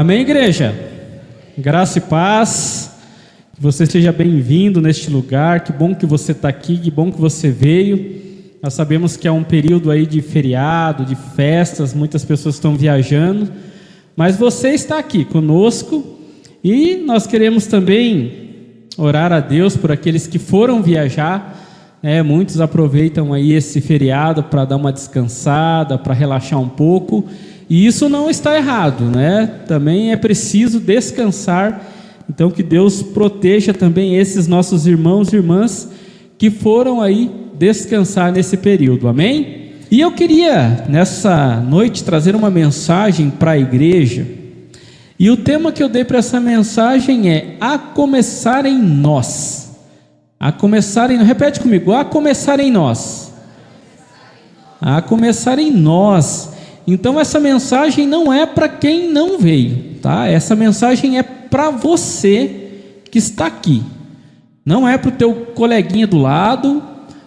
Amém, igreja? Graça e paz. Que você seja bem-vindo neste lugar. Que bom que você está aqui, que bom que você veio. Nós sabemos que é um período aí de feriado, de festas, muitas pessoas estão viajando, mas você está aqui conosco e nós queremos também orar a Deus por aqueles que foram viajar. Muitos aproveitam aí esse feriado para dar uma descansada, para relaxar um pouco, e isso não está errado, né? Também é preciso descansar. Então que Deus proteja também esses nossos irmãos e irmãs que foram aí descansar nesse período, amém? E eu queria nessa noite trazer uma mensagem para a igreja, e o tema que eu dei para essa mensagem é a começar em nós. A começar em, repete comigo, a começar em nós. A começar em nós. Então essa mensagem não é para quem não veio, tá? Essa mensagem é para você que está aqui. Não é para o teu coleguinha do lado,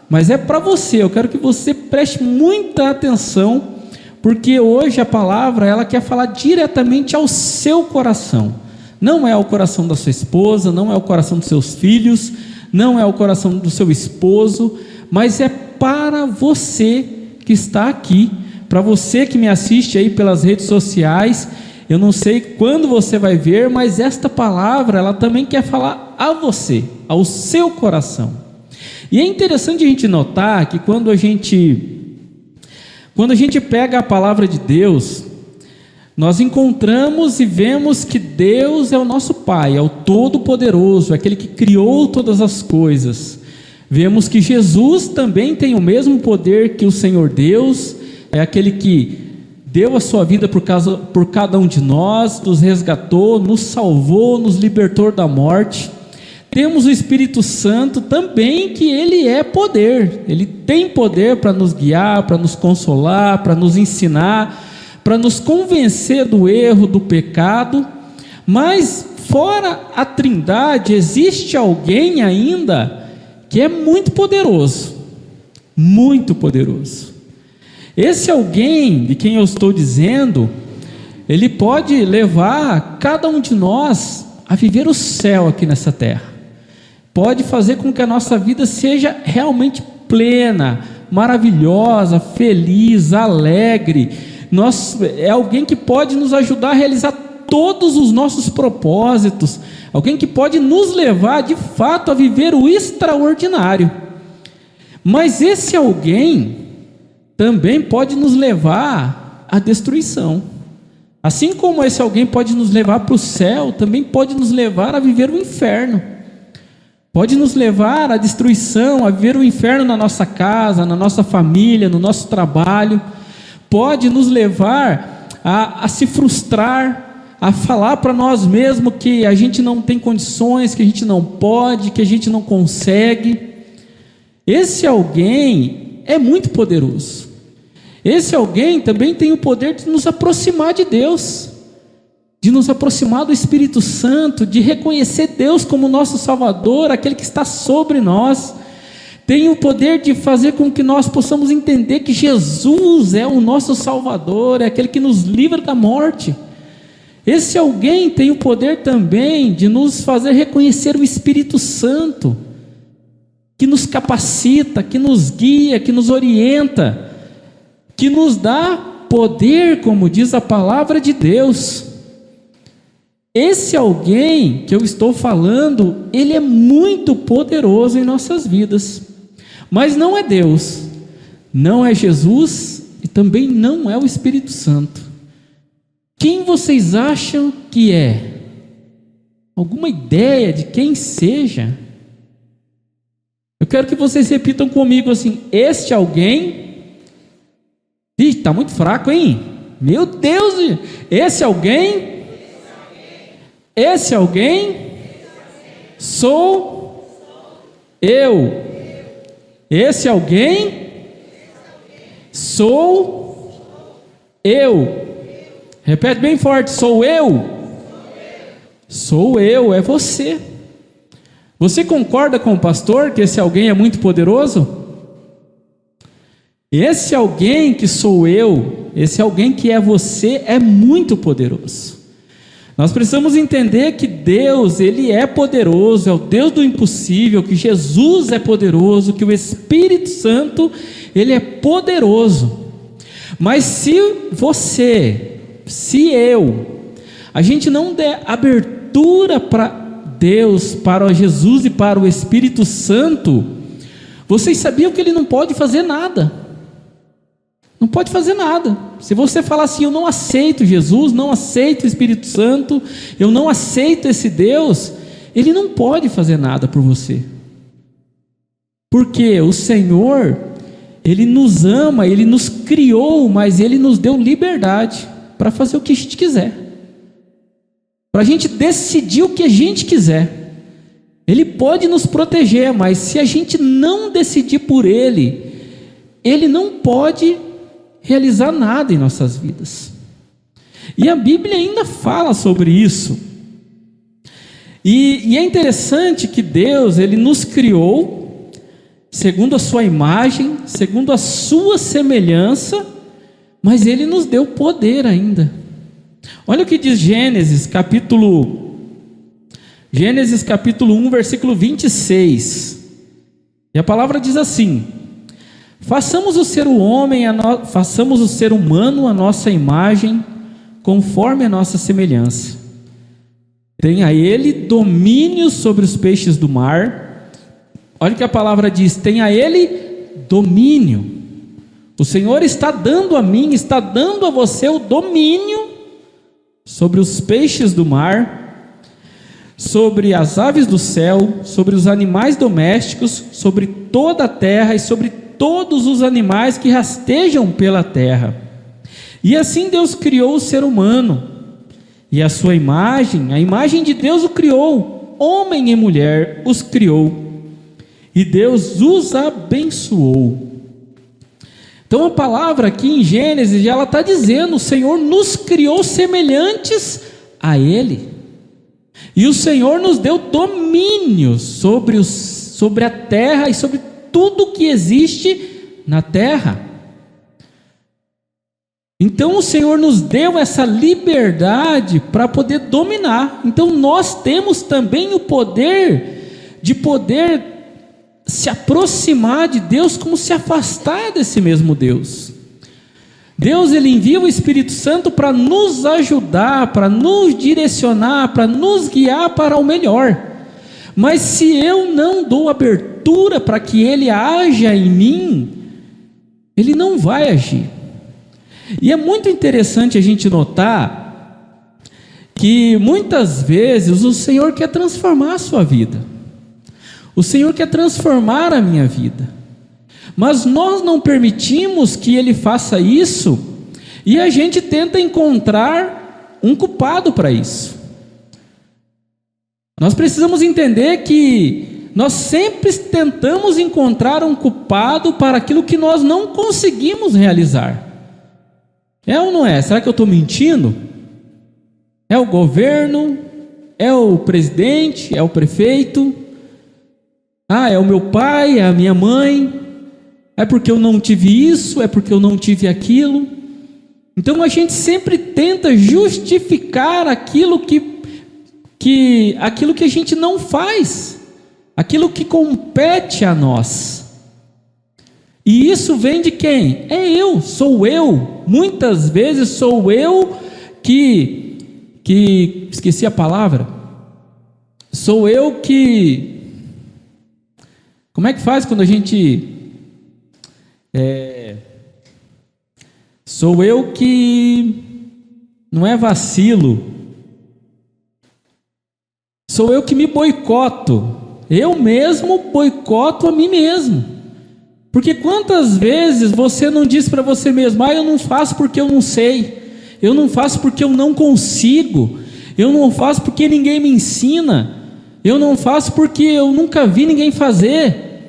mas é para você. Eu quero que você preste muita atenção, porque hoje a palavra ela quer falar diretamente ao seu coração. Não é ao coração da sua esposa, não é ao coração dos seus filhos, não é ao coração do seu esposo, mas é para você que está aqui, para você que me assiste aí pelas redes sociais. Eu não sei quando você vai ver, mas esta palavra ela também quer falar a você, ao seu coração. E é interessante a gente notar que quando a gente pega a palavra de Deus, nós encontramos e vemos que Deus é o nosso Pai, é o Todo-Poderoso, é aquele que criou todas as coisas. Vemos que Jesus também tem o mesmo poder que o Senhor Deus, é aquele que deu a sua vida por cada um de nós, nos resgatou, nos salvou, nos libertou da morte. Temos o Espírito Santo também, que ele é poder, ele tem poder para nos guiar, para nos consolar, para nos ensinar, para nos convencer do erro, do pecado. Mas fora a Trindade, existe alguém ainda que é muito poderoso, muito poderoso. Esse alguém de quem eu estou dizendo, ele pode levar cada um de nós a viver o céu aqui nessa terra. Pode fazer com que a nossa vida seja realmente plena, maravilhosa, feliz, alegre. É alguém que pode nos ajudar a realizar todos os nossos propósitos. Alguém que pode nos levar de fato a viver o extraordinário. Mas esse alguém também pode nos levar à destruição. Assim como esse alguém pode nos levar para o céu, também pode nos levar a viver o inferno. Pode nos levar à destruição, a viver o inferno na nossa casa, na nossa família, no nosso trabalho. Pode nos levar a se frustrar, a falar para nós mesmos que a gente não tem condições, que a gente não pode, que a gente não consegue. Esse alguém é muito poderoso. Esse alguém também tem o poder de nos aproximar de Deus, de nos aproximar do Espírito Santo, de reconhecer Deus como nosso Salvador, aquele que está sobre nós. Tem o poder de fazer com que nós possamos entender que Jesus é o nosso Salvador, é aquele que nos livra da morte. Esse alguém tem o poder também de nos fazer reconhecer o Espírito Santo, que nos capacita, que nos guia, que nos orienta, que nos dá poder, como diz a palavra de Deus. Esse alguém que eu estou falando, ele é muito poderoso em nossas vidas, mas não é Deus, não é Jesus e também não é o Espírito Santo. Quem vocês acham que é? Alguma ideia de quem seja? Eu quero que vocês repitam comigo assim: este alguém... Ih, está muito fraco, hein? Meu Deus! Esse alguém sou eu. Esse alguém sou eu. Repete bem forte: sou eu. Sou eu, é você. Você concorda com o pastor que esse alguém é muito poderoso? Esse alguém que sou eu, esse alguém que é você, é muito poderoso. Nós precisamos entender que Deus, Ele é poderoso, é o Deus do impossível, que Jesus é poderoso, que o Espírito Santo, Ele é poderoso. Mas se a gente não der abertura para Deus, para Jesus e para o Espírito Santo, vocês sabiam que Ele não pode fazer nada. Não pode fazer nada. Se você falar assim, eu não aceito Jesus, não aceito o Espírito Santo, eu não aceito esse Deus, Ele não pode fazer nada por você. Porque o Senhor, Ele nos ama, Ele nos criou, mas Ele nos deu liberdade para fazer o que a gente quiser, para a gente decidir o que a gente quiser. Ele pode nos proteger, mas se a gente não decidir por Ele, Ele não pode realizar nada em nossas vidas. E a Bíblia ainda fala sobre isso. E é interessante que Deus, Ele nos criou segundo a sua imagem, segundo a sua semelhança, mas Ele nos deu poder ainda. Olha o que diz Gênesis capítulo 1, versículo 26. E a palavra diz assim: façamos o ser humano a nossa imagem, conforme a nossa semelhança. Tenha ele domínio sobre os peixes do mar. Olha o que a palavra diz: tenha ele domínio. O Senhor está dando a mim, está dando a você o domínio sobre os peixes do mar, sobre as aves do céu, sobre os animais domésticos, sobre toda a terra e sobre todos os animais que rastejam pela terra. E assim Deus criou o ser humano, e a sua imagem, a imagem de Deus o criou, homem e mulher os criou, e Deus os abençoou. Então a palavra aqui em Gênesis, ela está dizendo, o Senhor nos criou semelhantes a Ele, e o Senhor nos deu domínio sobre a terra e sobre tudo que existe na terra. Então o Senhor nos deu essa liberdade para poder dominar. Então nós temos também o poder de poder se aproximar de Deus, como se afastar desse mesmo Deus. Deus, Ele envia o Espírito Santo para nos ajudar, para nos direcionar, para nos guiar para o melhor. Mas se eu não dou abertura para que Ele haja em mim, Ele não vai agir. E é muito interessante a gente notar que muitas vezes o Senhor quer transformar a sua vida, o Senhor quer transformar a minha vida, mas nós não permitimos que Ele faça isso, e a gente tenta encontrar um culpado para isso. Nós precisamos entender que nós sempre tentamos encontrar um culpado para aquilo que nós não conseguimos realizar. É ou não é? Será que eu estou mentindo? É o governo? É o presidente? É o prefeito? É o meu pai? É a minha mãe? É porque eu não tive isso? É porque eu não tive aquilo? Então a gente sempre tenta justificar aquilo que a gente não faz, aquilo que compete a nós. E isso vem de quem? Sou eu. Muitas vezes sou eu que esqueci a palavra. Sou eu que... Como é que faz quando a gente... Sou eu que... Não é vacilo. Sou eu que me boicoto. Eu mesmo boicoto a mim mesmo. Porque quantas vezes você não diz para você mesmo: eu não faço porque eu não sei, eu não faço porque eu não consigo, eu não faço porque ninguém me ensina, eu não faço porque eu nunca vi ninguém fazer.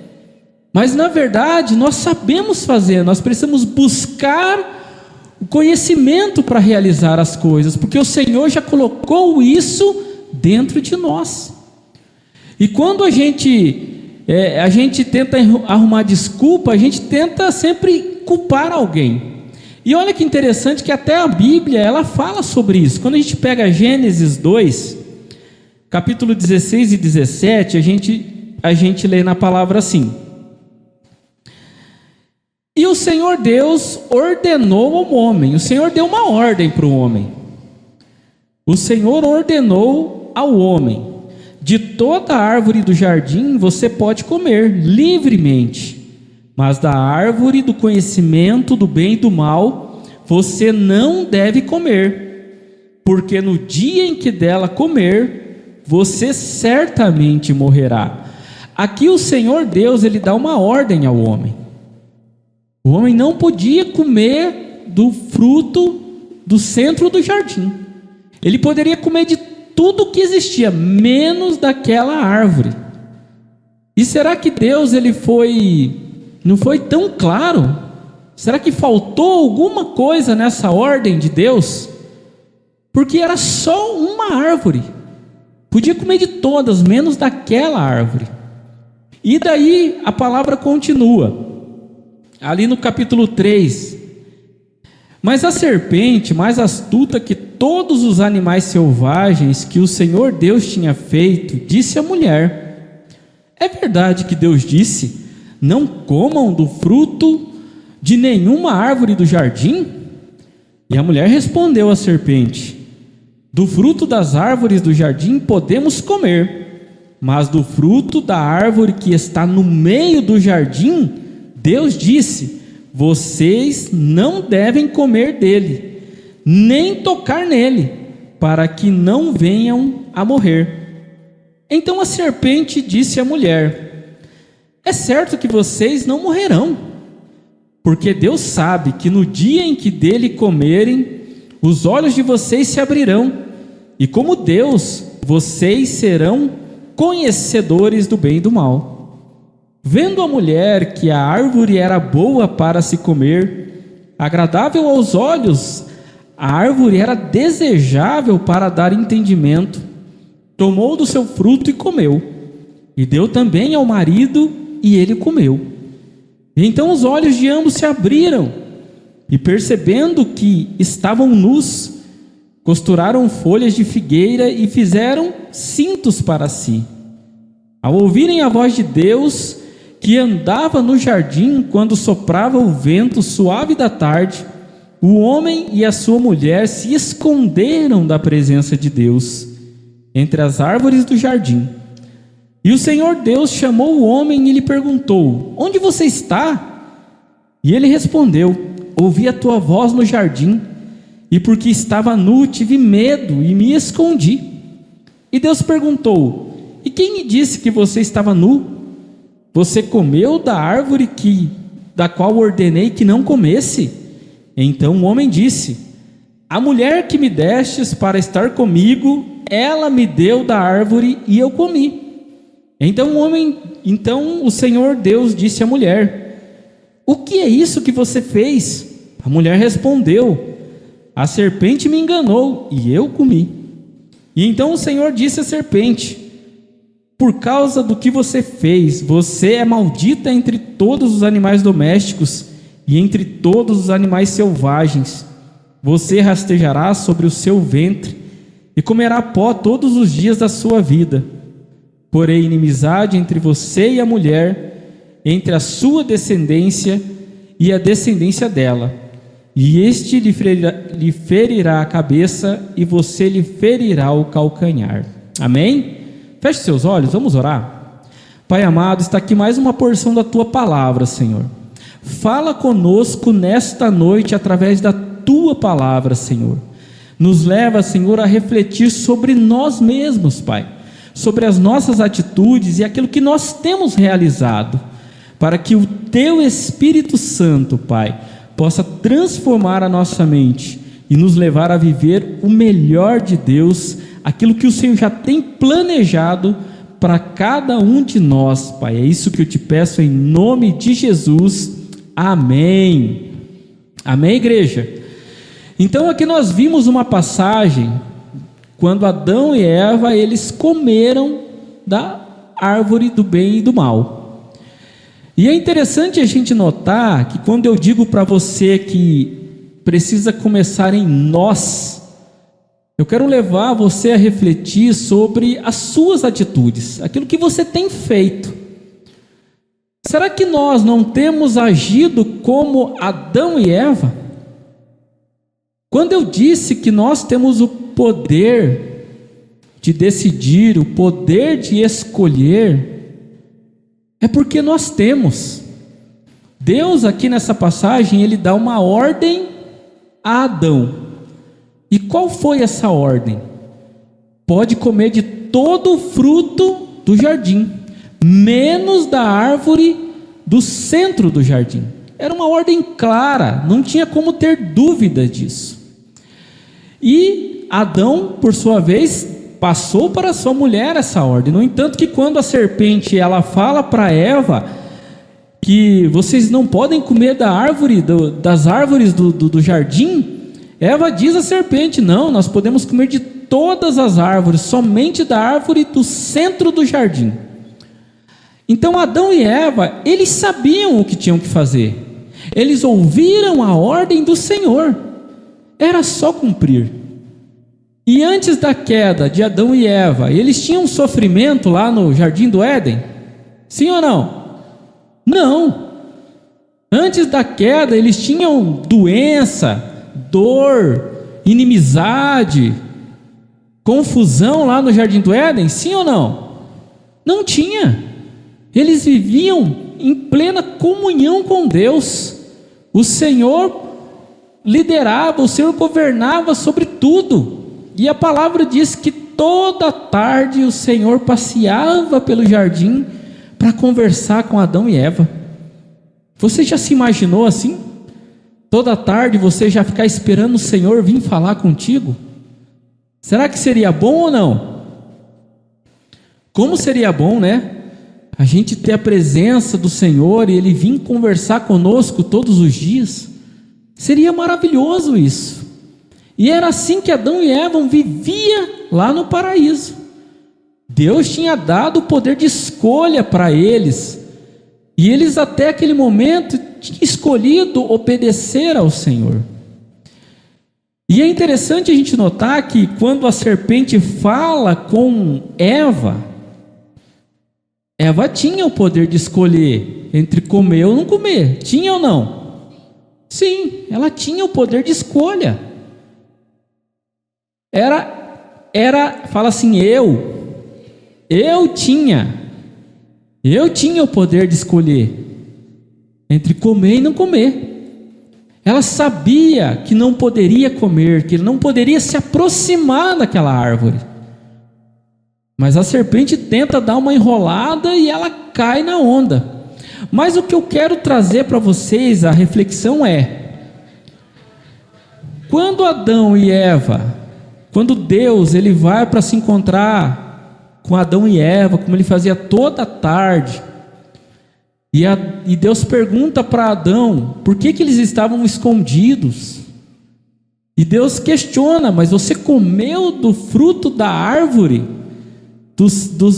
Mas na verdade nós sabemos fazer, nós precisamos buscar o conhecimento para realizar as coisas, porque o Senhor já colocou isso dentro de nós. E quando a gente tenta arrumar desculpa, a gente tenta sempre culpar alguém. E olha que interessante que até a Bíblia, ela fala sobre isso. Quando a gente pega Gênesis 2, capítulo 16 e 17, a gente lê na palavra assim: e o Senhor Deus ordenou ao homem. O Senhor deu uma ordem para o homem. O Senhor ordenou ao homem: de toda a árvore do jardim você pode comer livremente, mas da árvore do conhecimento do bem e do mal você não deve comer, porque no dia em que dela comer, você certamente morrerá. Aqui o Senhor Deus, ele dá uma ordem ao homem. O homem não podia comer do fruto do centro do jardim. Ele poderia comer de tudo que existia, menos daquela árvore. E será que Deus não foi tão claro? Será que faltou alguma coisa nessa ordem de Deus? Porque era só uma árvore. Podia comer de todas, menos daquela árvore. E daí a palavra continua. Ali no capítulo 3, mas a serpente, mais astuta que todos os animais selvagens que o Senhor Deus tinha feito, disse à mulher: é verdade que Deus disse, não comam do fruto de nenhuma árvore do jardim? E a mulher respondeu à serpente: do fruto das árvores do jardim podemos comer, mas do fruto da árvore que está no meio do jardim, Deus disse: vocês não devem comer dele, nem tocar nele, para que não venham a morrer. Então a serpente disse à mulher: é certo que vocês não morrerão, porque Deus sabe que no dia em que dele comerem, os olhos de vocês se abrirão, e como Deus, vocês serão conhecedores do bem e do mal. Vendo a mulher que a árvore era boa para se comer, agradável aos olhos, a árvore era desejável para dar entendimento, tomou do seu fruto e comeu, e deu também ao marido, e ele comeu. Então os olhos de ambos se abriram, e percebendo que estavam nus, costuraram folhas de figueira e fizeram cintos para si. Ao ouvirem a voz de Deus, que andava no jardim quando soprava o vento suave da tarde, o homem e a sua mulher se esconderam da presença de Deus entre as árvores do jardim. E o Senhor Deus chamou o homem e lhe perguntou: onde você está? E ele respondeu: ouvi a tua voz no jardim, e porque estava nu tive medo e me escondi. E Deus perguntou: e quem me disse que você estava nu? Você comeu da árvore da qual ordenei que não comesse? Então o homem disse: a mulher que me destes para estar comigo, ela me deu da árvore e eu comi. Então o Senhor Deus disse à mulher: o que é isso que você fez? A mulher respondeu: a serpente me enganou e eu comi. E então o Senhor disse à serpente: por causa do que você fez, você é maldita entre todos os animais domésticos e entre todos os animais selvagens. Você rastejará sobre o seu ventre e comerá pó todos os dias da sua vida. Porém, inimizade entre você e a mulher, entre a sua descendência e a descendência dela. E este lhe ferirá a cabeça e você lhe ferirá o calcanhar. Amém? Feche seus olhos, vamos orar. Pai amado, está aqui mais uma porção da Tua palavra, Senhor. Fala conosco nesta noite através da Tua palavra, Senhor. Nos leva, Senhor, a refletir sobre nós mesmos, Pai, sobre as nossas atitudes e aquilo que nós temos realizado, para que o Teu Espírito Santo, Pai, possa transformar a nossa mente e nos levar a viver o melhor de Deus, aquilo que o Senhor já tem planejado para cada um de nós, Pai. É isso que eu te peço em nome de Jesus. Amém. Amém, igreja? Então aqui nós vimos uma passagem quando Adão e Eva, eles comeram da árvore do bem e do mal. E é interessante a gente notar que quando eu digo para você que precisa começar em nós. Eu quero levar você a refletir sobre as suas atitudes, aquilo que você tem feito. Será que nós não temos agido como Adão e Eva? Quando eu disse que nós temos o poder de decidir, o poder de escolher, é porque nós temos. Deus aqui nessa passagem, ele dá uma ordem a Adão. E qual foi essa ordem? Pode comer de todo o fruto do jardim, menos da árvore do centro do jardim. Era uma ordem clara, não tinha como ter dúvida disso. E Adão, por sua vez, passou para sua mulher essa ordem. No entanto, que quando a serpente ela fala para Eva que vocês não podem comer da árvore, das árvores do jardim, Eva diz à serpente: não, nós podemos comer de todas as árvores, somente da árvore do centro do jardim. Então Adão e Eva, eles sabiam o que tinham que fazer, eles ouviram a ordem do Senhor, era só cumprir. E antes da queda de Adão e Eva, eles tinham um sofrimento lá no jardim do Éden? Sim ou não? Não. Antes da queda, eles tinham doença, dor, inimizade, confusão lá no jardim do Éden? Sim ou não? Não tinha. Eles viviam em plena comunhão com Deus. O Senhor liderava, o Senhor governava sobre tudo. E a palavra diz que toda tarde o Senhor passeava pelo jardim para conversar com Adão e Eva. Você já se imaginou assim? Toda tarde você já ficar esperando o Senhor vir falar contigo? Será que seria bom ou não? Como seria bom, né? A gente ter a presença do Senhor e Ele vir conversar conosco todos os dias. Seria maravilhoso isso. E era assim que Adão e Eva viviam lá no paraíso. Deus tinha dado o poder de escolha para eles. E eles até aquele momento tinham escolhido obedecer ao Senhor. E é interessante a gente notar que quando a serpente fala com Eva, Eva tinha o poder de escolher entre comer ou não comer. Tinha ou não? Sim, ela tinha o poder de escolha. Fala assim, eu tinha o poder de escolher entre comer e não comer. Ela sabia que não poderia comer, que não poderia se aproximar daquela árvore. Mas a serpente tenta dar uma enrolada e ela cai na onda. Mas o que eu quero trazer para vocês, a reflexão é: quando Adão e Eva, quando Deus ele vai para se encontrar com Adão e Eva, como ele fazia toda tarde, e Deus pergunta para Adão por que eles estavam escondidos, e Deus questiona: mas você comeu do fruto da árvore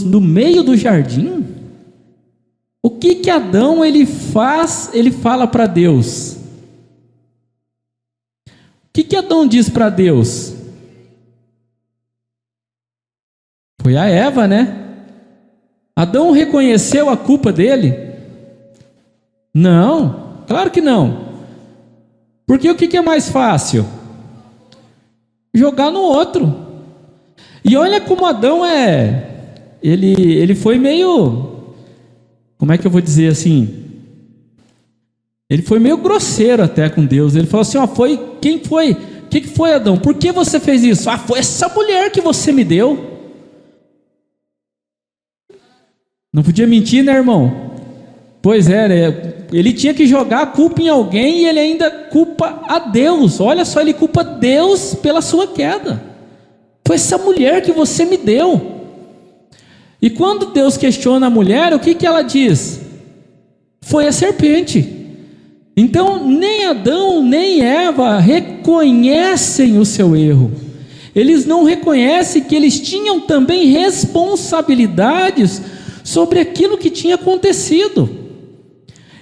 no meio do jardim? O que Adão ele faz? Ele fala para Deus. O que Adão diz para Deus? Foi a Eva, né? Adão reconheceu a culpa dele? Não, claro que não. Porque o que é mais fácil? Jogar no outro. E olha como Adão ele foi meio, como é que eu vou dizer assim? Ele foi meio grosseiro até com Deus. Ele falou assim: quem foi? O que foi, Adão? Por que você fez isso? Foi essa mulher que você me deu. Não podia mentir, né, irmão? Pois é, ele tinha que jogar a culpa em alguém e ele ainda culpa a Deus. Olha só, ele culpa Deus pela sua queda. Foi essa mulher que você me deu. E quando Deus questiona a mulher, o que ela diz? Foi a serpente. Então, nem Adão, nem Eva reconhecem o seu erro. Eles não reconhecem que eles tinham também responsabilidades sobre aquilo que tinha acontecido.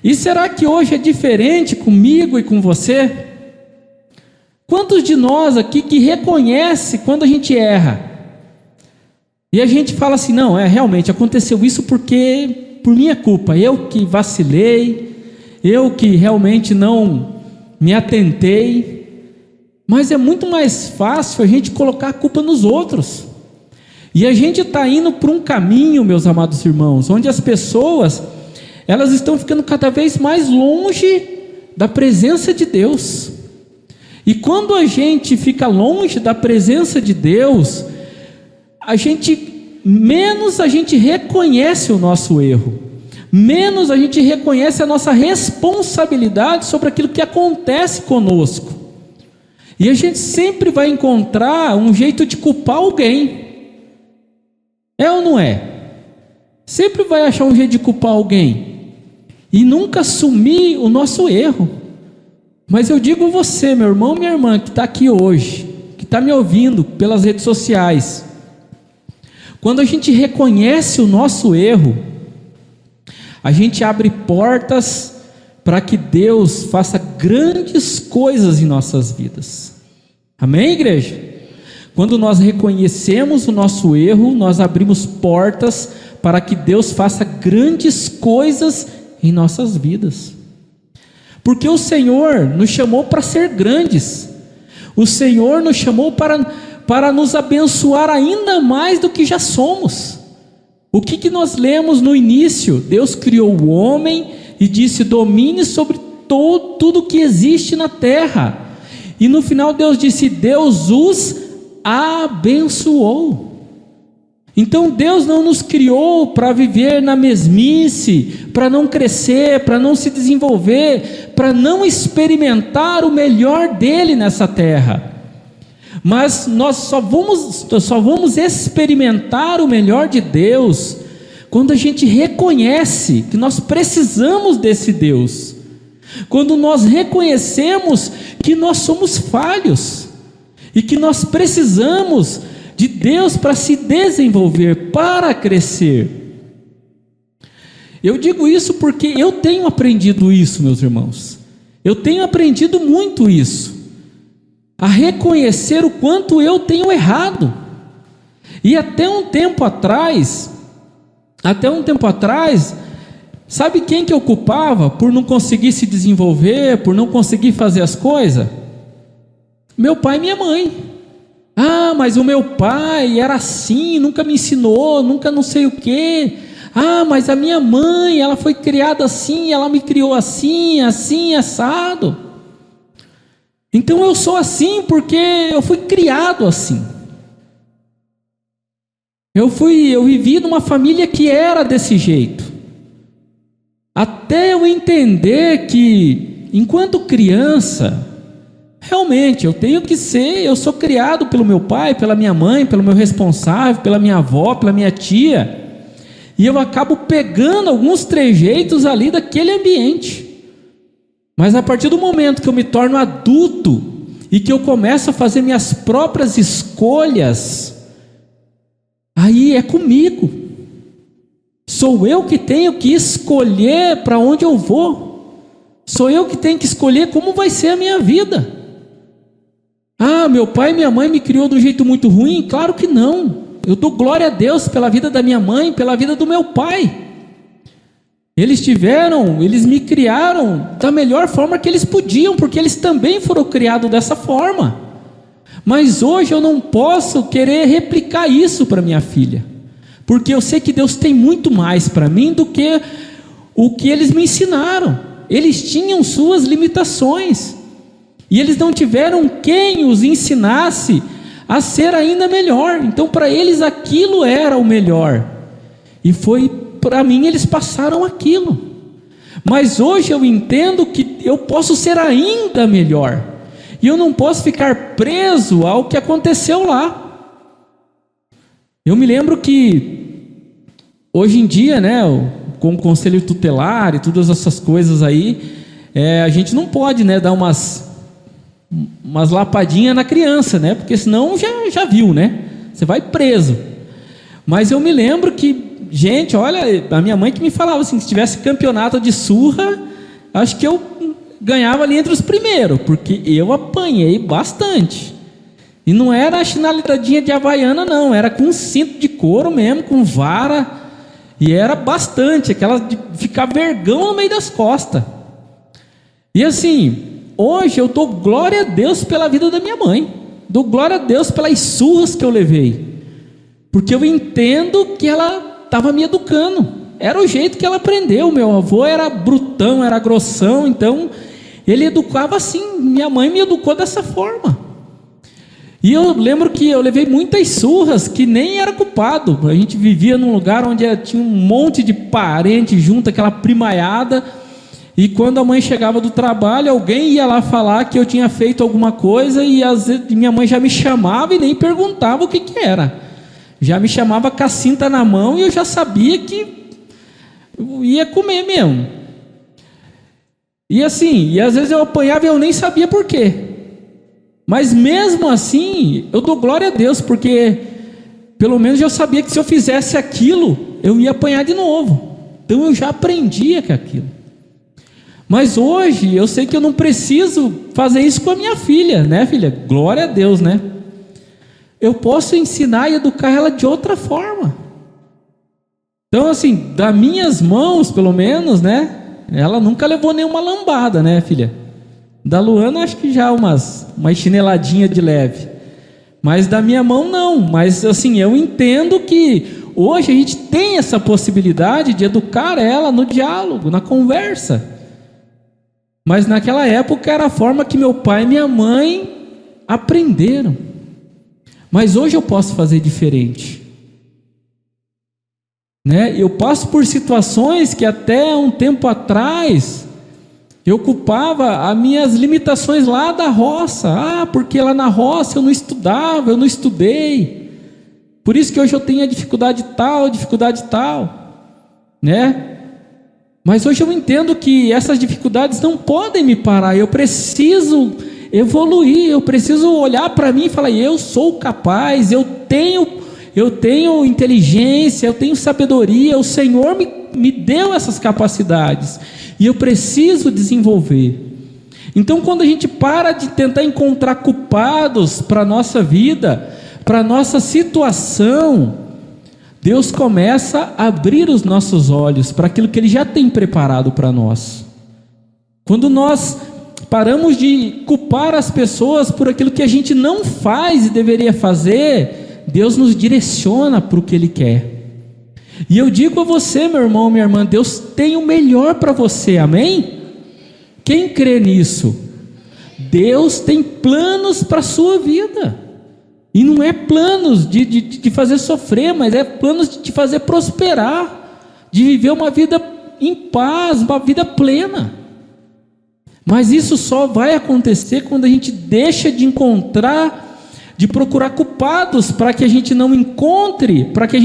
E será que hoje é diferente comigo e com você? Quantos de nós aqui que reconhece quando a gente erra? E a gente fala assim, não, realmente aconteceu isso porque por minha culpa, eu que vacilei, eu que realmente não me atentei. Mas é muito mais fácil a gente colocar a culpa nos outros. E a gente está indo por um caminho, meus amados irmãos, onde as pessoas, elas estão ficando cada vez mais longe da presença de Deus. E quando a gente fica longe da presença de Deus, menos a gente reconhece o nosso erro, menos a gente reconhece a nossa responsabilidade sobre aquilo que acontece conosco. E a gente sempre vai encontrar um jeito de culpar alguém. É ou não é? Sempre vai achar um jeito de culpar alguém e nunca assumir o nosso erro. Mas eu digo você, meu irmão, minha irmã, que está aqui hoje, que está me ouvindo pelas redes sociais, quando a gente reconhece o nosso erro, a gente abre portas para que Deus faça grandes coisas em nossas vidas. Amém, igreja? Quando nós reconhecemos o nosso erro, nós abrimos portas para que Deus faça grandes coisas em nossas vidas. Porque o Senhor nos chamou para ser grandes. O Senhor nos chamou para nos abençoar ainda mais do que já somos. O que nós lemos no início? Deus criou o homem e disse: domine sobre tudo que existe na terra. E no final Deus disse: Deus os abençoou. Então Deus não nos criou para viver na mesmice, para não crescer, para não se desenvolver, para não experimentar o melhor dele nessa terra. Mas nós só vamos experimentar o melhor de Deus quando a gente reconhece que nós precisamos desse Deus, quando nós reconhecemos que nós somos falhos e que nós precisamos de Deus para se desenvolver, para crescer. Eu digo isso porque eu tenho aprendido isso, meus irmãos. Eu tenho aprendido muito isso, a reconhecer o quanto eu tenho errado. E até um tempo atrás, sabe quem que eu culpava por não conseguir se desenvolver, por não conseguir fazer as coisas? Meu pai e minha mãe. Ah, mas o meu pai era assim, nunca me ensinou, nunca não sei o quê. Ah, mas a minha mãe, ela foi criada assim, ela me criou assim, assim, assado. Então eu sou assim porque eu fui criado assim. Eu vivi numa família que era desse jeito. Até eu entender que, enquanto criança, realmente eu sou criado pelo meu pai, pela minha mãe, pelo meu responsável, pela minha avó, pela minha tia, e eu acabo pegando alguns trejeitos ali daquele ambiente. Mas a partir do momento que eu me torno adulto e que eu começo a fazer minhas próprias escolhas, aí é comigo. Sou eu que tenho que escolher para onde eu vou. Sou eu que tenho que escolher como vai ser a minha vida. Ah, meu pai e minha mãe me criou de um jeito muito ruim? Claro que não. Eu dou glória a Deus pela vida da minha mãe, pela vida do meu pai. Eles me criaram da melhor forma que eles podiam, porque eles também foram criados dessa forma. Mas hoje eu não posso querer replicar isso para minha filha, porque eu sei que Deus tem muito mais para mim do que o que eles me ensinaram. Eles tinham suas limitações, e eles não tiveram quem os ensinasse a ser ainda melhor. Então para eles aquilo era o melhor, e para mim eles passaram aquilo. Mas hoje eu entendo que eu posso ser ainda melhor, e eu não posso ficar preso ao que aconteceu lá. Eu me lembro que hoje em dia, né, com o conselho tutelar e todas essas coisas aí, a gente não pode, né, dar umas lapadinhas na criança, né, porque senão já viu, né, você vai preso. Mas eu me lembro que, gente, olha, a minha mãe que me falava assim, se tivesse campeonato de surra, acho que eu ganhava ali entre os primeiros, porque eu apanhei bastante. E não era a chinelidadinha de havaiana, não, era com cinto de couro mesmo, com vara, e era bastante, aquela de ficar vergão no meio das costas. E assim, hoje eu dou glória a Deus pela vida da minha mãe, dou glória a Deus pelas surras que eu levei, porque eu entendo que ela estava me educando, era o jeito que ela aprendeu. Meu avô era brutão, era grossão, então ele educava assim, minha mãe me educou dessa forma. E eu lembro que eu levei muitas surras que nem era culpado. A gente vivia num lugar onde tinha um monte de parente junto, aquela primaiada. E quando a mãe chegava do trabalho, alguém ia lá falar que eu tinha feito alguma coisa, e às vezes minha mãe já me chamava e nem perguntava o que era. Já me chamava com a cinta na mão e eu já sabia que eu ia comer mesmo. E assim, e às vezes eu apanhava e eu nem sabia por quê. Mas mesmo assim, eu dou glória a Deus, porque pelo menos eu sabia que se eu fizesse aquilo, eu ia apanhar de novo. Então eu já aprendia com aquilo. Mas hoje eu sei que eu não preciso fazer isso com a minha filha, né, filha? Glória a Deus, né? Eu posso ensinar e educar ela de outra forma. Então assim, das minhas mãos, pelo menos, né? Ela nunca levou nenhuma lambada, né, filha? Da Luana acho que já uma chineladinha de leve, mas da minha mão não. Mas assim, eu entendo que hoje a gente tem essa possibilidade de educar ela no diálogo, na conversa. Mas naquela época era a forma que meu pai e minha mãe aprenderam. Mas hoje eu posso fazer diferente, né? Eu passo por situações que até um tempo atrás eu culpava as minhas limitações lá da roça. Porque lá na roça eu não estudava, eu não estudei. Por isso que hoje eu tenho a dificuldade tal, né? Mas hoje eu entendo que essas dificuldades não podem me parar. Eu preciso evoluir, eu preciso olhar para mim e falar: eu sou capaz, eu tenho inteligência, eu tenho sabedoria, o Senhor me deu essas capacidades. E eu preciso desenvolver. Então quando a gente para de tentar encontrar culpados para a nossa vida, para a nossa situação, Deus começa a abrir os nossos olhos para aquilo que Ele já tem preparado para nós. Quando nós paramos de culpar as pessoas por aquilo que a gente não faz e deveria fazer, Deus nos direciona para o que Ele quer. E eu digo a você, meu irmão, minha irmã, Deus tem o melhor para você, amém? Quem crê nisso? Deus tem planos para a sua vida, e não é planos de fazer sofrer, mas é planos de te fazer prosperar, de viver uma vida em paz, uma vida plena. Mas isso só vai acontecer quando a gente deixa de procurar culpados para que a gente não encontre, para que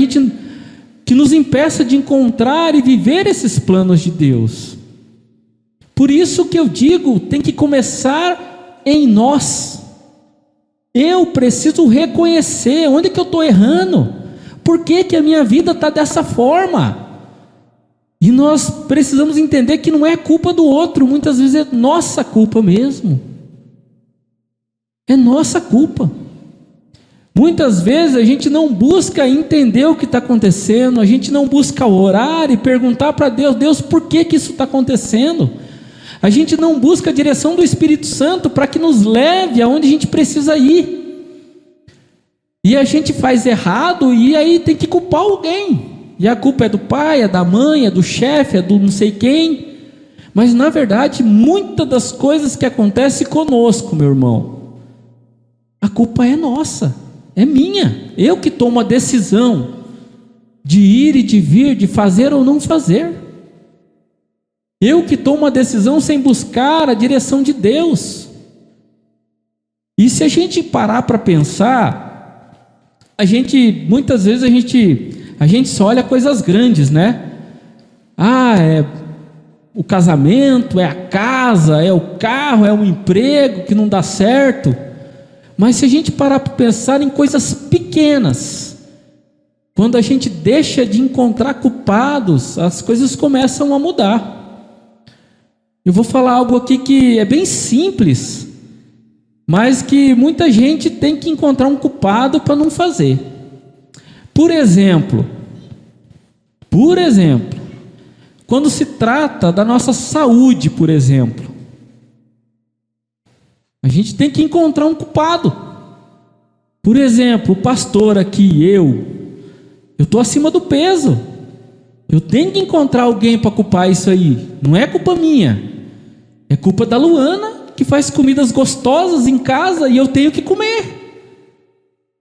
nos impeça de encontrar e viver esses planos de Deus. Por isso que eu digo, tem que começar em nós. Eu preciso reconhecer onde que eu estou errando, por que a minha vida está dessa forma. E nós precisamos entender que não é culpa do outro, muitas vezes é nossa culpa mesmo. É nossa culpa. Muitas vezes a gente não busca entender o que está acontecendo, a gente não busca orar e perguntar para Deus: Deus, por que isso está acontecendo? A gente não busca a direção do Espírito Santo para que nos leve aonde a gente precisa ir. E a gente faz errado e aí tem que culpar alguém. E a culpa é do pai, é da mãe, é do chefe, é do não sei quem. Mas na verdade, muitas das coisas que acontecem conosco, meu irmão, a culpa é nossa. É minha, eu que tomo a decisão de ir e de vir, de fazer ou não fazer. Eu que tomo a decisão sem buscar a direção de Deus. E se a gente parar para pensar, muitas vezes a gente só olha coisas grandes, né? É o casamento, é a casa, é o carro, é o emprego que não dá certo. Mas se a gente parar para pensar em coisas pequenas, quando a gente deixa de encontrar culpados, as coisas começam a mudar. Eu vou falar algo aqui que é bem simples, mas que muita gente tem que encontrar um culpado para não fazer. Por exemplo, quando se trata da nossa saúde, por exemplo, a gente tem que encontrar um culpado. Por exemplo, o pastor aqui, eu estou acima do peso. Eu tenho que encontrar alguém para culpar isso aí. Não é culpa minha, é culpa da Luana, que faz comidas gostosas em casa e eu tenho que comer,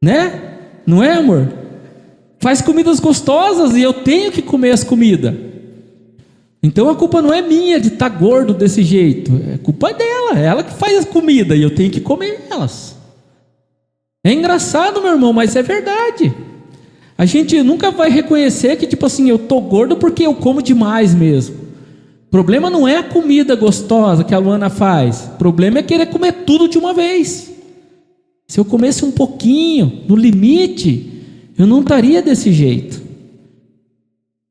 né? Não é, amor? Faz comidas gostosas e eu tenho que comer as comidas. Então a culpa não é minha de estar gordo desse jeito, é culpa dela, é ela que faz as comidas e eu tenho que comer elas. É engraçado, meu irmão, mas é verdade. A gente nunca vai reconhecer que, tipo assim, eu tô gordo porque eu como demais mesmo. O problema não é a comida gostosa que a Luana faz, o problema é querer comer tudo de uma vez. Se eu comesse um pouquinho, no limite, eu não estaria desse jeito.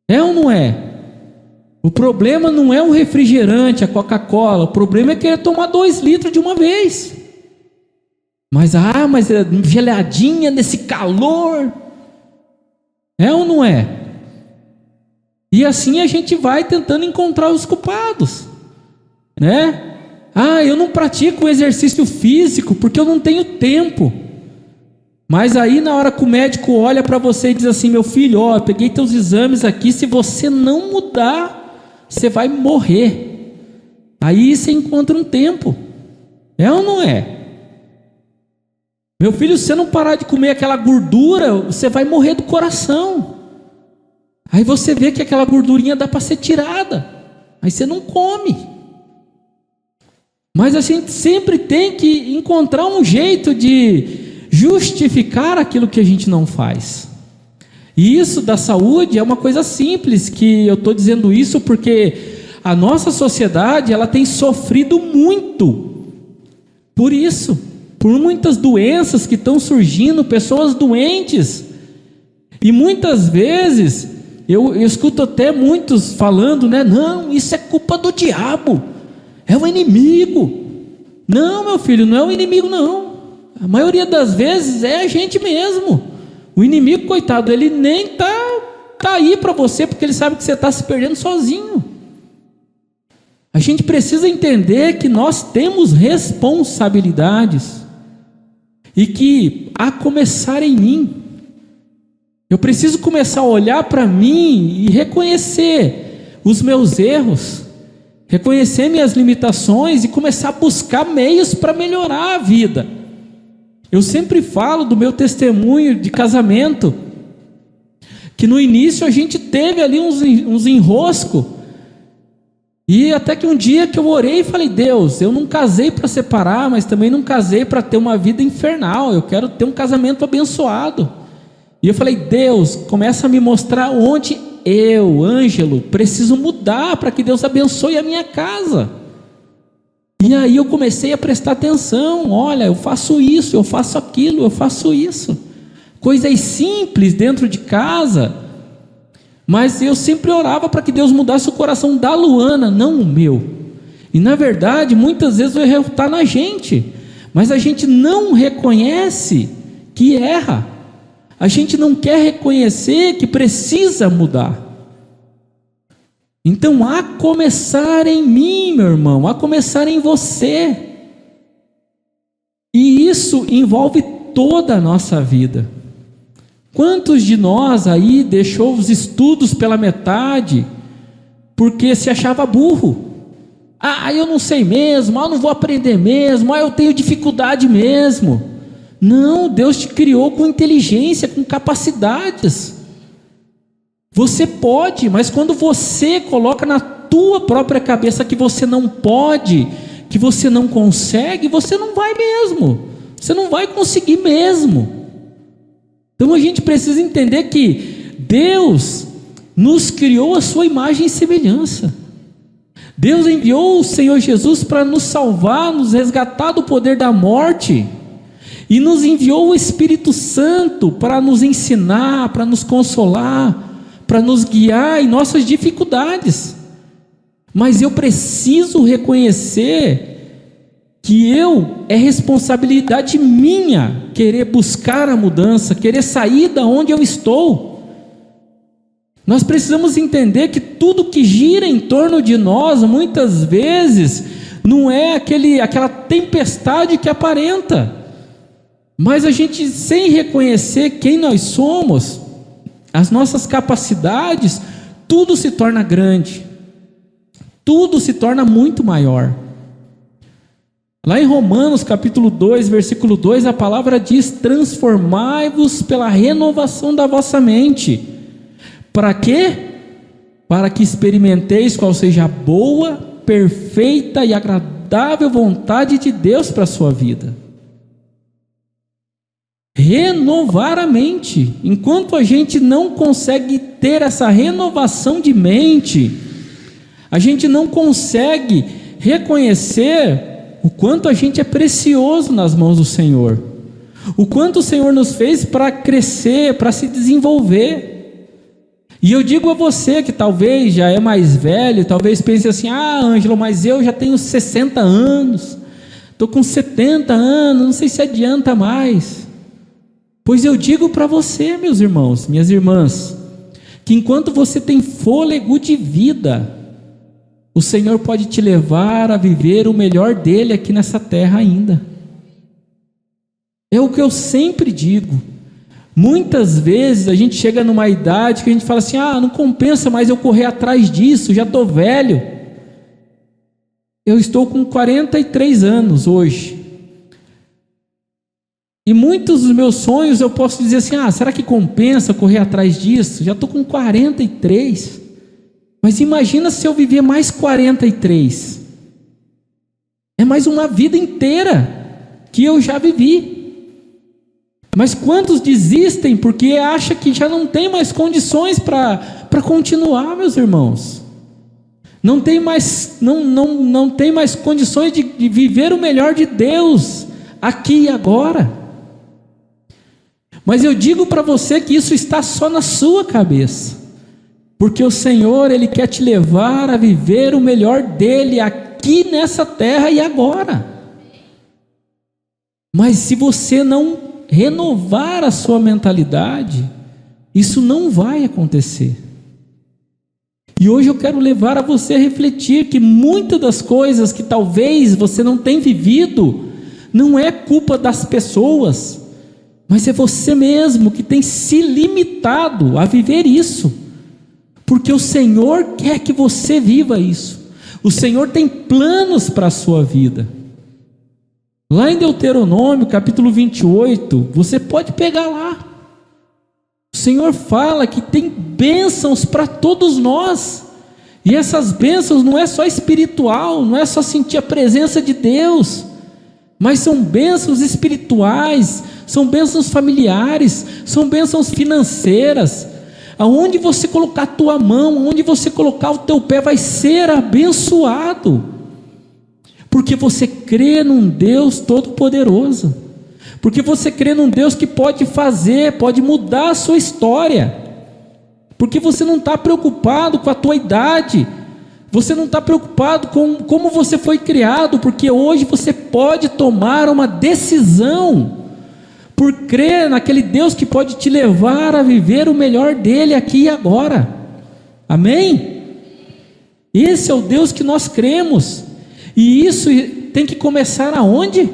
É ou não é? O problema não é o refrigerante, a Coca-Cola, o problema é querer tomar 2 litros de uma vez. Mas é geladinha nesse calor. É ou não é? E assim a gente vai tentando encontrar os culpados, né? Eu não pratico exercício físico porque eu não tenho tempo. Mas aí na hora que o médico olha para você e diz assim: meu filho, eu peguei teus exames aqui, se você não mudar, você vai morrer. Aí você encontra um tempo. É ou não é? Meu filho, se você não parar de comer aquela gordura, você vai morrer do coração. Aí você vê que aquela gordurinha dá para ser tirada, aí você não come. Mas a gente sempre tem que encontrar um jeito de justificar aquilo que a gente não faz. E isso da saúde é uma coisa simples, que eu estou dizendo isso porque a nossa sociedade ela tem sofrido muito por isso, por muitas doenças que estão surgindo, pessoas doentes. E muitas vezes eu escuto até muitos falando, né? Não, isso é culpa do diabo, é o inimigo. Não, meu filho, não é o inimigo não. A maioria das vezes é a gente mesmo. O inimigo, coitado, ele nem tá aí para você, porque ele sabe que você está se perdendo sozinho. A gente precisa entender que nós temos responsabilidades e que, a começar em mim, eu preciso começar a olhar para mim e reconhecer os meus erros, reconhecer minhas limitações e começar a buscar meios para melhorar a vida. Eu sempre falo do meu testemunho de casamento, que no início a gente teve ali uns enroscos, e até que um dia que eu orei e falei: Deus, eu não casei para separar, mas também não casei para ter uma vida infernal, eu quero ter um casamento abençoado. E eu falei: Deus, começa a me mostrar onde eu, Ângelo, preciso mudar para que Deus abençoe a minha casa. E aí eu comecei a prestar atenção: olha, eu faço isso, eu faço aquilo, eu faço isso. Coisas simples dentro de casa, mas eu sempre orava para que Deus mudasse o coração da Luana, não o meu. E na verdade, muitas vezes o erro está na gente, mas a gente não reconhece que erra. A gente não quer reconhecer que precisa mudar. Então, a começar em mim, meu irmão, a começar em você. E isso envolve toda a nossa vida. Quantos de nós aí deixou os estudos pela metade porque se achava burro? Eu não sei mesmo, eu não vou aprender mesmo, eu tenho dificuldade mesmo. Não, Deus te criou com inteligência, com capacidades. Você pode, mas quando você coloca na tua própria cabeça que você não pode, que você não consegue, você não vai mesmo. Você não vai conseguir mesmo. Então a gente precisa entender que Deus nos criou a sua imagem e semelhança. Deus enviou o Senhor Jesus para nos salvar, nos resgatar do poder da morte. E nos enviou o Espírito Santo para nos ensinar, para nos consolar, para nos guiar em nossas dificuldades. Mas eu preciso reconhecer que é responsabilidade minha querer buscar a mudança, querer sair da onde eu estou. Nós precisamos entender que tudo que gira em torno de nós, muitas vezes, não é aquela tempestade que aparenta, mas a gente, sem reconhecer quem nós somos, as nossas capacidades, tudo se torna grande, tudo se torna muito maior. Lá em Romanos capítulo 2, versículo 2, a palavra diz: transformai-vos pela renovação da vossa mente. Para quê? Para que experimenteis qual seja a boa, perfeita e agradável vontade de Deus para a sua vida. Renovar a mente. Enquanto a gente não consegue ter essa renovação de mente, a gente não consegue reconhecer o quanto a gente é precioso nas mãos do Senhor, o quanto o Senhor nos fez para crescer, para se desenvolver. E eu digo a você que talvez já é mais velho, talvez pense assim: ah, Ângelo, mas eu já tenho 60 anos, estou com 70 anos, não sei se adianta mais. Pois eu digo para você, meus irmãos, minhas irmãs, que enquanto você tem fôlego de vida, o Senhor pode te levar a viver o melhor dele aqui nessa terra ainda. É o que eu sempre digo. Muitas vezes a gente chega numa idade que a gente fala assim: ah, não compensa mais eu correr atrás disso, já estou velho. Eu estou com 43 anos hoje, e muitos dos meus sonhos eu posso dizer assim: ah, será que compensa correr atrás disso? Já estou com 43. Mas imagina se eu viver mais 43. É mais uma vida inteira que eu já vivi. Mas quantos desistem porque acham que já não tem mais condições para continuar, meus irmãos? Não tem mais condições de viver o melhor de Deus aqui e agora. Mas eu digo para você que isso está só na sua cabeça. Porque o Senhor, Ele quer te levar a viver o melhor dEle aqui nessa terra e agora. Mas se você não renovar a sua mentalidade, isso não vai acontecer. E hoje eu quero levar a você a refletir que muitas das coisas que talvez você não tenha vivido, não é culpa das pessoas, mas é você mesmo que tem se limitado a viver isso. Porque o Senhor quer que você viva isso. O Senhor tem planos para a sua vida. Lá em Deuteronômio capítulo 28, você pode pegar lá. O Senhor fala que tem bênçãos para todos nós. E essas bênçãos não é só espiritual, não é só sentir a presença de Deus, mas são bênçãos espirituais, são bênçãos familiares, são bênçãos financeiras. Aonde você colocar a tua mão, aonde você colocar o teu pé, vai ser abençoado, porque você crê num Deus todo-poderoso, porque você crê num Deus que pode fazer, pode mudar a sua história, porque você não está preocupado com a tua idade, você não está preocupado com como você foi criado, porque hoje você pode tomar uma decisão, por crer naquele Deus que pode te levar a viver o melhor dele aqui e agora. Amém? Esse é o Deus que nós cremos. E isso tem que começar aonde?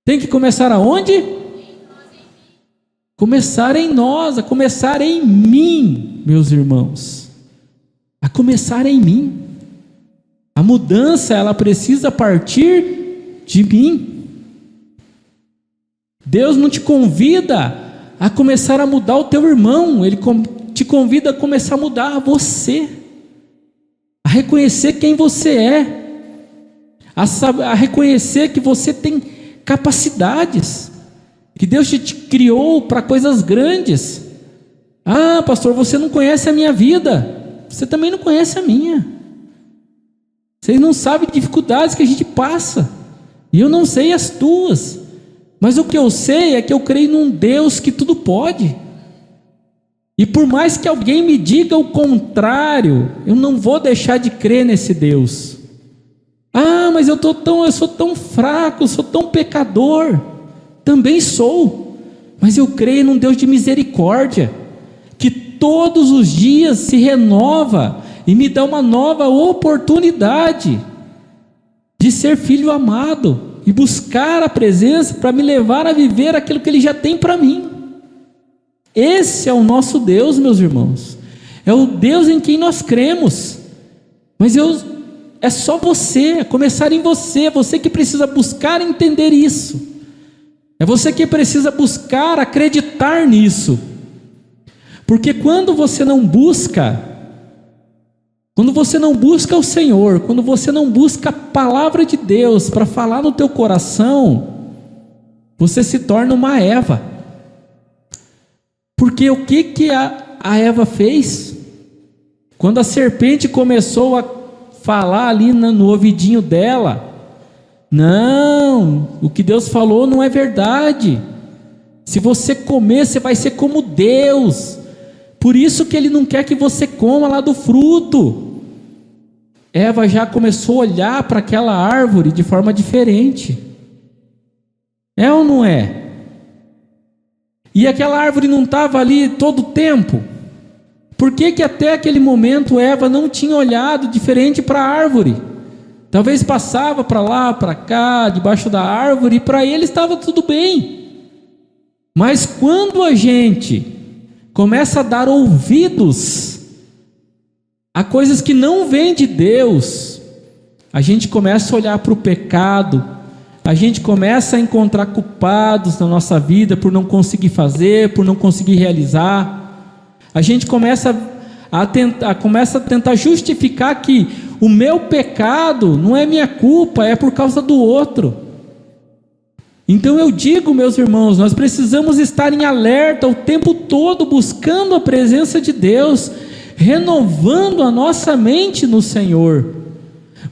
Tem que começar aonde? Começar em nós, a começar em mim, meus irmãos. A começar em mim. A mudança, ela precisa partir de mim. Deus não te convida a começar a mudar o teu irmão, Ele te convida a começar a mudar você, a reconhecer quem você é, a reconhecer que você tem capacidades, que Deus te criou para coisas grandes. Ah, pastor, você não conhece a minha vida, você também não conhece a minha. Vocês não sabem dificuldades que a gente passa, e eu não sei as tuas. Mas o que eu sei é que eu creio num Deus que tudo pode. E por mais que alguém me diga o contrário, eu não vou deixar de crer nesse Deus. Ah, mas eu sou tão fraco, eu sou tão pecador. Também sou, mas eu creio num Deus de misericórdia, que todos os dias se renova e me dá uma nova oportunidade de ser filho amado e buscar a presença para me levar a viver aquilo que Ele já tem para mim. Esse é o nosso Deus, meus irmãos. É o Deus em quem nós cremos. Mas é só você, começar em você. Você que precisa buscar entender isso. É você que precisa buscar acreditar nisso. Porque quando você não busca o Senhor, quando você não busca a palavra de Deus para falar no teu coração, você se torna uma Eva. Porque o que a Eva fez? Quando a serpente começou a falar ali no ouvidinho dela, não, o que Deus falou não é verdade. Se você comer, você vai ser como Deus. Por isso que Ele não quer que você coma lá do fruto. Eva já começou a olhar para aquela árvore de forma diferente. É ou não é? E aquela árvore não estava ali todo o tempo? Por que até aquele momento Eva não tinha olhado diferente para a árvore? Talvez passava para lá, para cá, debaixo da árvore, e para ele estava tudo bem. Mas quando a gente começa a dar ouvidos a coisas que não vêm de Deus, a gente começa a olhar para o pecado, a gente começa a encontrar culpados na nossa vida por não conseguir fazer, por não conseguir realizar. A gente começa a tentar justificar que o meu pecado não é minha culpa, é por causa do outro. Então eu digo, meus irmãos, nós precisamos estar em alerta o tempo todo, buscando a presença de Deus, renovando a nossa mente no Senhor,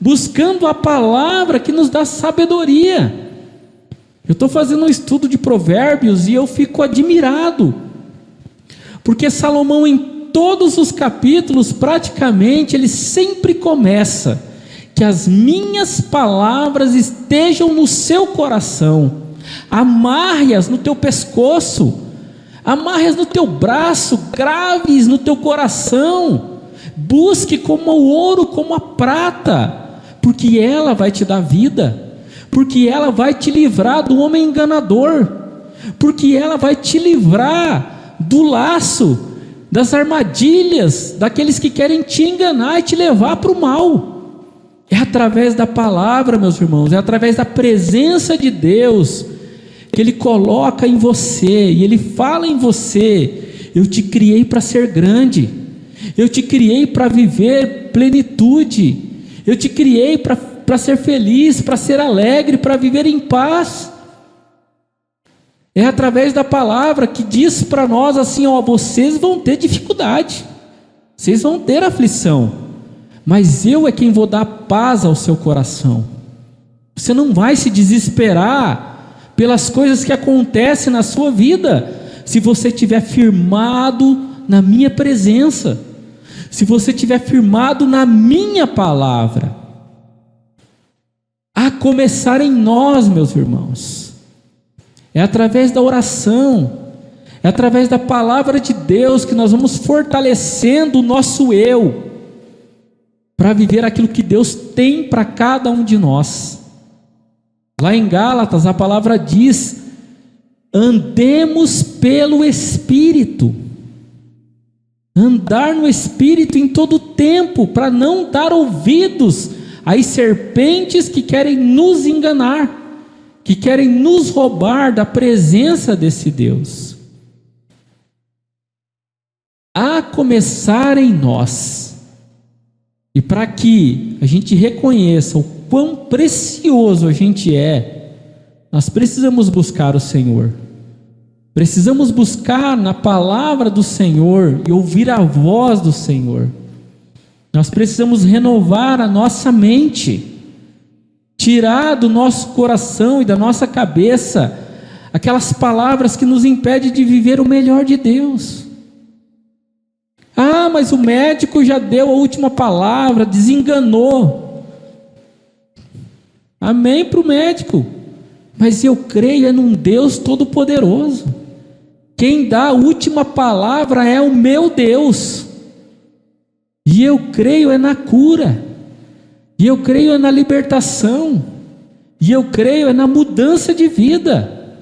buscando a palavra que nos dá sabedoria. Eu estou fazendo um estudo de Provérbios e eu fico admirado, porque Salomão, em todos os capítulos, praticamente, ele sempre começa: que as minhas palavras estejam no seu coração, amarre-as no teu pescoço, amarre-as no teu braço, graves no teu coração, busque como o ouro, como a prata, porque ela vai te dar vida, porque ela vai te livrar do homem enganador, porque ela vai te livrar do laço, das armadilhas, daqueles que querem te enganar e te levar para o mal. É através da palavra, meus irmãos, é através da presença de Deus, que Ele coloca em você, e Ele fala em você: eu te criei para ser grande, eu te criei para viver plenitude, eu te criei para ser feliz, para ser alegre, para viver em paz. É através da palavra que diz para nós assim: ó, vocês vão ter dificuldade, vocês vão ter aflição, mas eu é quem vou dar paz ao seu coração. Você não vai se desesperar pelas coisas que acontecem na sua vida, se você estiver firmado na minha presença, se você estiver firmado na minha palavra. A começar em nós, meus irmãos, é através da oração, é através da palavra de Deus que nós vamos fortalecendo o nosso eu, para viver aquilo que Deus tem para cada um de nós. Lá em Gálatas a palavra diz: andemos pelo Espírito. Andar no Espírito em todo o tempo, para não dar ouvidos às serpentes que querem nos enganar, que querem nos roubar da presença desse Deus. A começar em nós, e para que a gente reconheça o quão precioso a gente é, nós precisamos buscar o Senhor, precisamos buscar na palavra do Senhor e ouvir a voz do Senhor. Nós precisamos renovar a nossa mente, tirar do nosso coração e da nossa cabeça aquelas palavras que nos impedem de viver o melhor de Deus. Ah, mas o médico já deu a última palavra, desenganou. Amém para o médico. Mas eu creio num Deus Todo-Poderoso. Quem dá a última palavra é o meu Deus. E eu creio na cura. E eu creio na libertação. E eu creio na mudança de vida.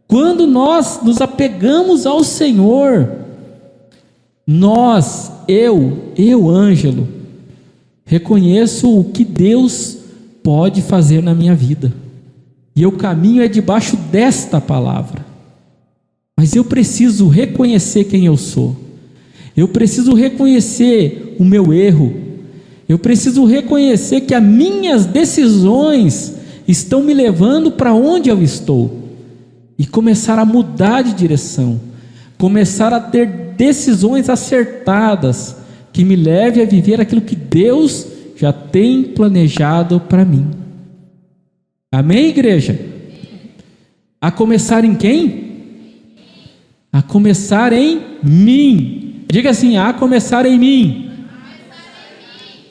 Quando nós nos apegamos ao Senhor, eu, Ângelo, reconheço o que Deus pode fazer na minha vida. E o caminho é debaixo desta palavra. Mas eu preciso reconhecer quem eu sou. Eu preciso reconhecer o meu erro. Eu preciso reconhecer que as minhas decisões estão me levando para onde eu estou. E começar a mudar de direção. Começar a ter decisões acertadas que me leve a viver aquilo que Deus já tem planejado para mim. Amém, igreja? A começar em quem? A começar em mim. Diga assim: a começar em mim.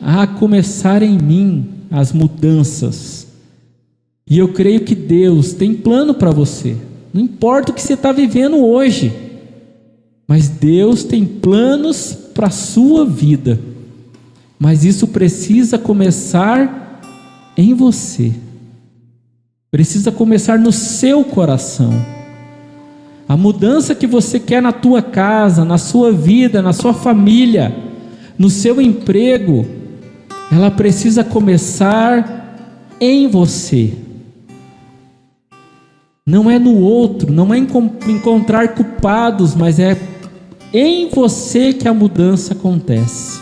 A começar em mim as mudanças. E eu creio que Deus tem plano para você. Não importa o que você está vivendo hoje, mas Deus tem planos para a sua vida. Mas isso precisa começar em você. Precisa começar no seu coração. A mudança que você quer na tua casa, na sua vida, na sua família, no seu emprego, ela precisa começar em você. Não é no outro, não é encontrar culpados, mas é em você que a mudança acontece.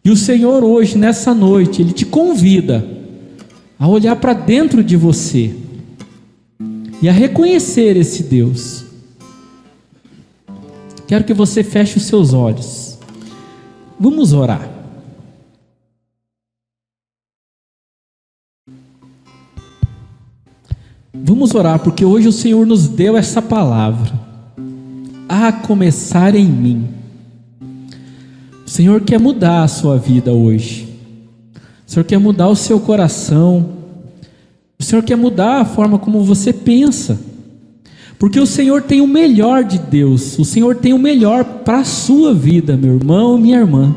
E o Senhor hoje, nessa noite, Ele te convida a olhar para dentro de você e a reconhecer esse Deus. Quero que você feche os seus olhos. Vamos orar. Vamos orar, porque hoje o Senhor nos deu essa palavra. A começar em mim. O Senhor quer mudar a sua vida hoje. O Senhor quer mudar o seu coração. O Senhor quer mudar a forma como você pensa. Porque o Senhor tem o melhor de Deus. O Senhor tem o melhor para a sua vida, meu irmão, minha irmã.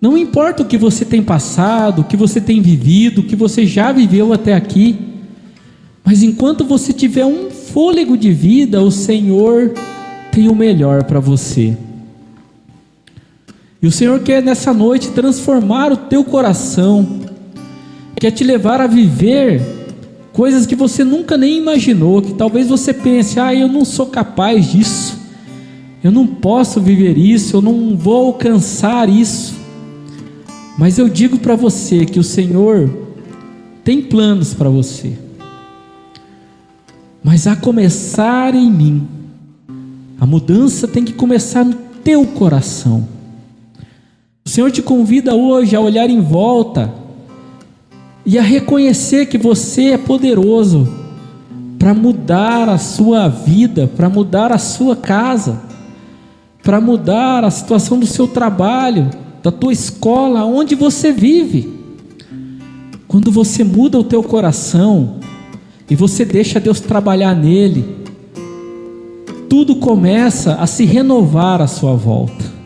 Não importa o que você tem passado, o que você tem vivido, o que você já viveu até aqui. Mas enquanto você tiver um fôlego de vida, o Senhor tem o melhor para você. E o Senhor quer nessa noite transformar o teu coração, quer te levar a viver coisas que você nunca nem imaginou, que talvez você pense: eu não sou capaz disso, eu não posso viver isso, eu não vou alcançar isso. Mas eu digo para você que o Senhor tem planos para você. Mas a começar em mim, a mudança tem que começar no teu coração. O Senhor te convida hoje a olhar em volta e a reconhecer que você é poderoso para mudar a sua vida, para mudar a sua casa, para mudar a situação do seu trabalho, da tua escola, onde você vive. Quando você muda o teu coração e você deixa Deus trabalhar nele, tudo começa a se renovar à sua volta.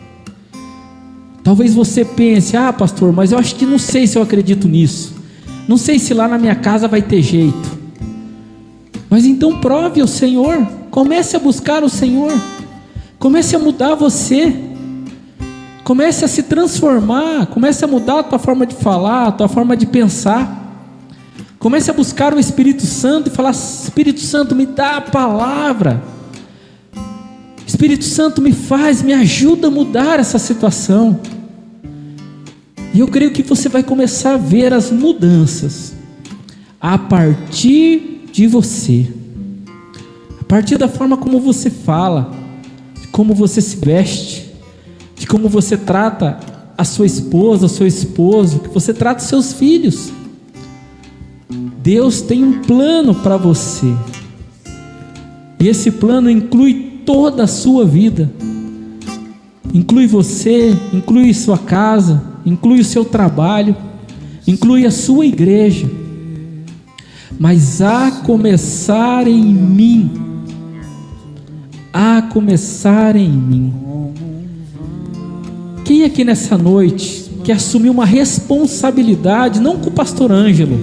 Talvez você pense: pastor, mas eu acho que não sei se eu acredito nisso, não sei se lá na minha casa vai ter jeito. Mas então prove o Senhor, comece a buscar o Senhor, comece a mudar você, comece a se transformar, comece a mudar a tua forma de falar, a tua forma de pensar. Comece a buscar o Espírito Santo e falar: Espírito Santo, me dá a palavra. Espírito Santo, me ajuda a mudar essa situação. E eu creio que você vai começar a ver as mudanças a partir de você, a partir da forma como você fala, de como você se veste, de como você trata a sua esposa, o seu esposo, que você trata os seus filhos. Deus tem um plano para você, e esse plano inclui toda a sua vida. inclui você, inclui sua casa, inclui o seu trabalho, inclui a sua igreja. Mas a começar em mim, quem aqui nessa noite quer assumir uma responsabilidade, não com o pastor Ângelo,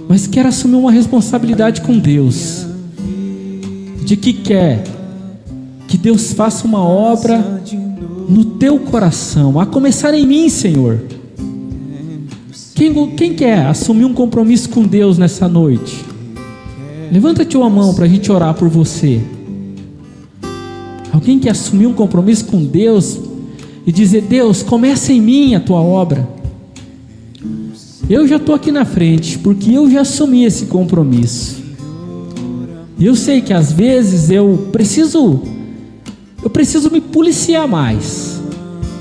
mas quer assumir uma responsabilidade com Deus, de que quer que Deus faça uma obra no teu coração, a começar em mim, Senhor? Quem quer assumir um compromisso com Deus nessa noite? Levanta a tua mão para a gente orar por você. Alguém quer assumir um compromisso com Deus e dizer: Deus, começa em mim a tua obra. Eu já estou aqui na frente, porque eu já assumi esse compromisso. E eu sei que às vezes eu preciso me policiar mais,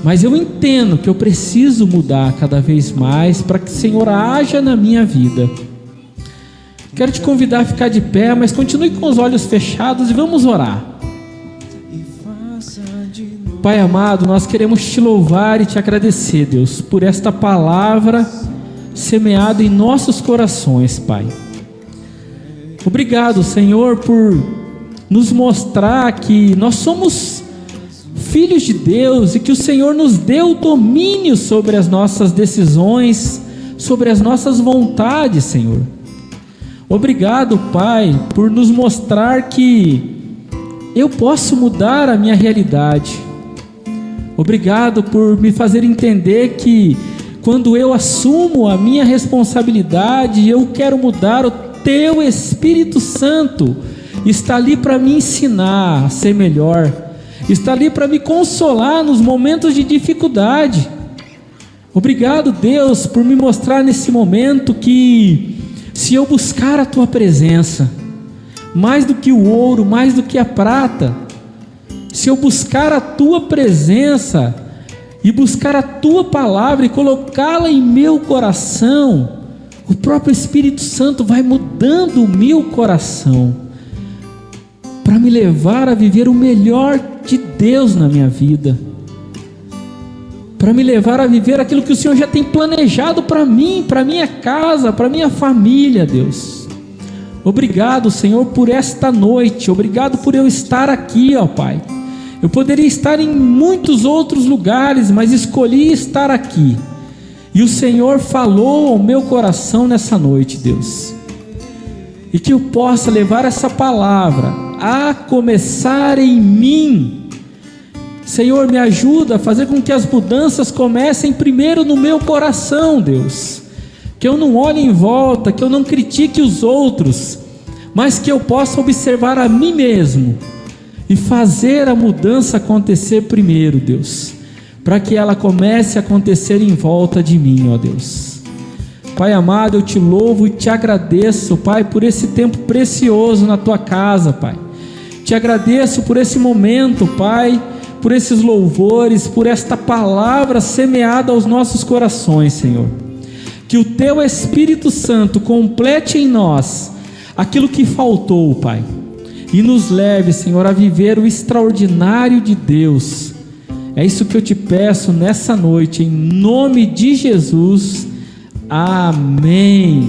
mas eu entendo que eu preciso mudar cada vez mais para que o Senhor haja na minha vida. Quero te convidar a ficar de pé, mas continue com os olhos fechados e vamos orar. Pai amado, nós queremos te louvar e te agradecer, Deus, por esta palavra semeada em nossos corações, Pai. Obrigado, Senhor, por nos mostrar que nós somos filhos de Deus e que o Senhor nos deu domínio sobre as nossas decisões, sobre as nossas vontades, Senhor. Obrigado, Pai, por nos mostrar que eu posso mudar a minha realidade. Obrigado por me fazer entender que quando eu assumo a minha responsabilidade, eu quero mudar, o teu Espírito Santo está ali para me ensinar a ser melhor, está ali para me consolar nos momentos de dificuldade. Obrigado, Deus, por me mostrar nesse momento que se eu buscar a tua presença, mais do que o ouro, mais do que a prata, se eu buscar a tua presença e buscar a tua palavra e colocá-la em meu coração, o próprio Espírito Santo vai mudando o meu coração para me levar a viver o melhor de Deus na minha vida, para me levar a viver aquilo que o Senhor já tem planejado para mim, para minha casa, para minha família, Deus. Obrigado, Senhor, por esta noite. Obrigado por eu estar aqui, ó Pai. Eu poderia estar em muitos outros lugares, mas escolhi estar aqui. E o Senhor falou ao meu coração nessa noite, Deus. E que eu possa levar essa palavra a começar em mim. Senhor, me ajuda a fazer com que as mudanças comecem primeiro no meu coração, Deus. Que eu não olhe em volta, que eu não critique os outros, mas que eu possa observar a mim mesmo e fazer a mudança acontecer primeiro, Deus, para que ela comece a acontecer em volta de mim, ó Deus. Pai amado, eu te louvo e te agradeço, Pai, por esse tempo precioso na tua casa, Pai. Te agradeço por esse momento, Pai, por esses louvores, por esta palavra semeada aos nossos corações, Senhor. Que o teu Espírito Santo complete em nós aquilo que faltou, Pai, e nos leve, Senhor, a viver o extraordinário de Deus. É isso que eu te peço nessa noite, em nome de Jesus. Amém.